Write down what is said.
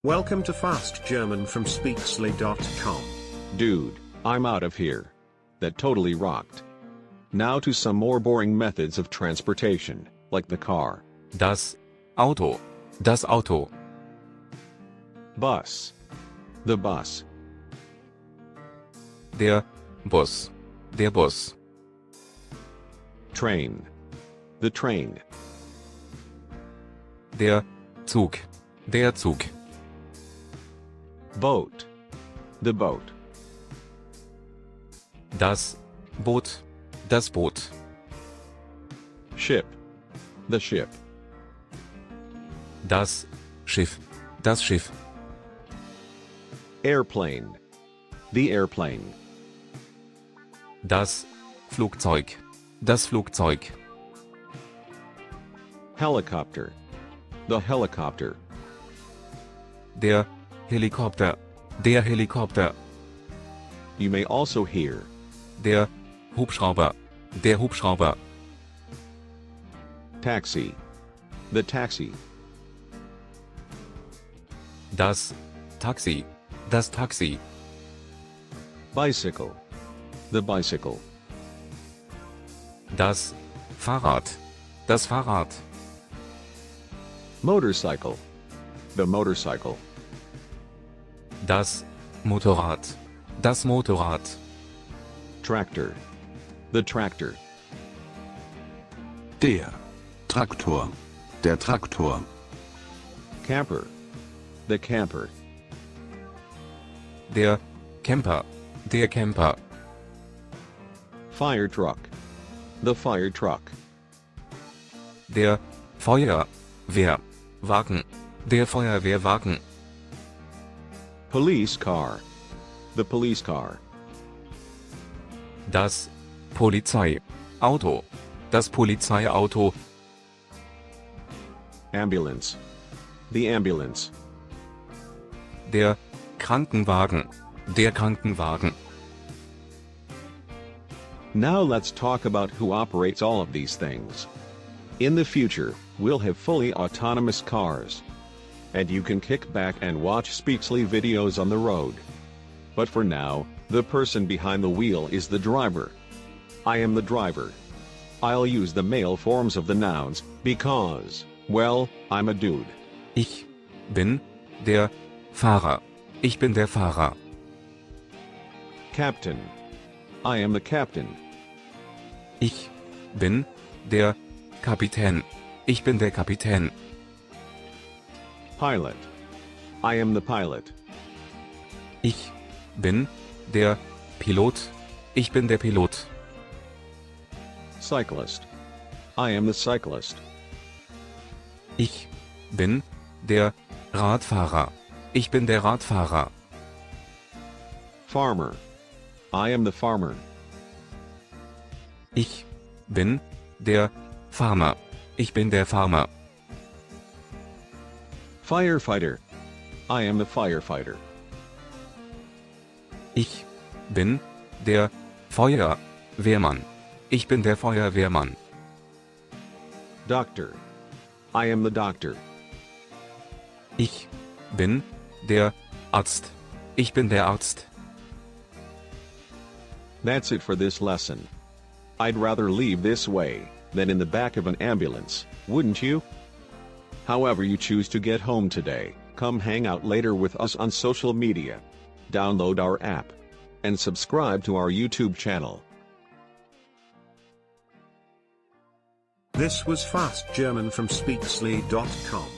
Welcome to Fast German from Speaksli.com. Dude, I'm out of here. That totally rocked. Now to some more boring methods of transportation, like the car. Das Auto. Das Auto. Bus. The bus. Der Bus. Der Bus. Train. The train. Der Zug. Der Zug. Boat. The boat. Das Boot. Das Boot. Ship. The ship. Das Schiff. Das Schiff. Airplane. The airplane. Das Flugzeug. Das Flugzeug. Helicopter. The helicopter. Der Helikopter. Der Helikopter. You may also hear Der Hubschrauber. Der Hubschrauber. taxi. The taxi. Das Taxi. Das Taxi. Bicycle. The bicycle. Das Fahrrad. Das Fahrrad. Motorcycle. The motorcycle. Das Motorrad. Das Motorrad. Tractor. The tractor. Der Traktor. Der Traktor. Camper. The camper. Der Camper. Der Camper. Fire truck. The fire truck. Der Feuerwehrwagen. Der Feuerwehrwagen. Police car. The police car. Das Polizeiauto. Das Polizeiauto. Ambulance. The ambulance. Der Krankenwagen. Der Krankenwagen. Now let's talk about who operates all of these things. In the future, we'll have fully autonomous cars. And you can kick back and watch Speaksli videos on the road. But for now, the person behind the wheel is the driver. I am the driver. I'll use the male forms of the nouns, because, well, I'm a dude. Ich bin der Fahrer. Ich bin der Fahrer. Captain. I am the captain. Ich bin der Kapitän. Ich bin der Kapitän. Pilot. I am the pilot. Ich bin der Pilot. Ich bin der Pilot. Cyclist. I am the cyclist. Ich bin der Radfahrer. Ich bin der Radfahrer. Farmer. I am the farmer. Ich bin der Farmer. Ich bin der Farmer. Firefighter. I am the firefighter. Ich bin der Feuerwehrmann. Ich bin der Feuerwehrmann. Doctor. I am the doctor. Ich bin der Arzt. Ich bin der Arzt. That's it for this lesson. I'd rather leave this way than in the back of an ambulance, wouldn't you? However you choose to get home today, come hang out later with us on social media. Download our app. And subscribe to our YouTube channel. This was Fast German from Speaksli.com.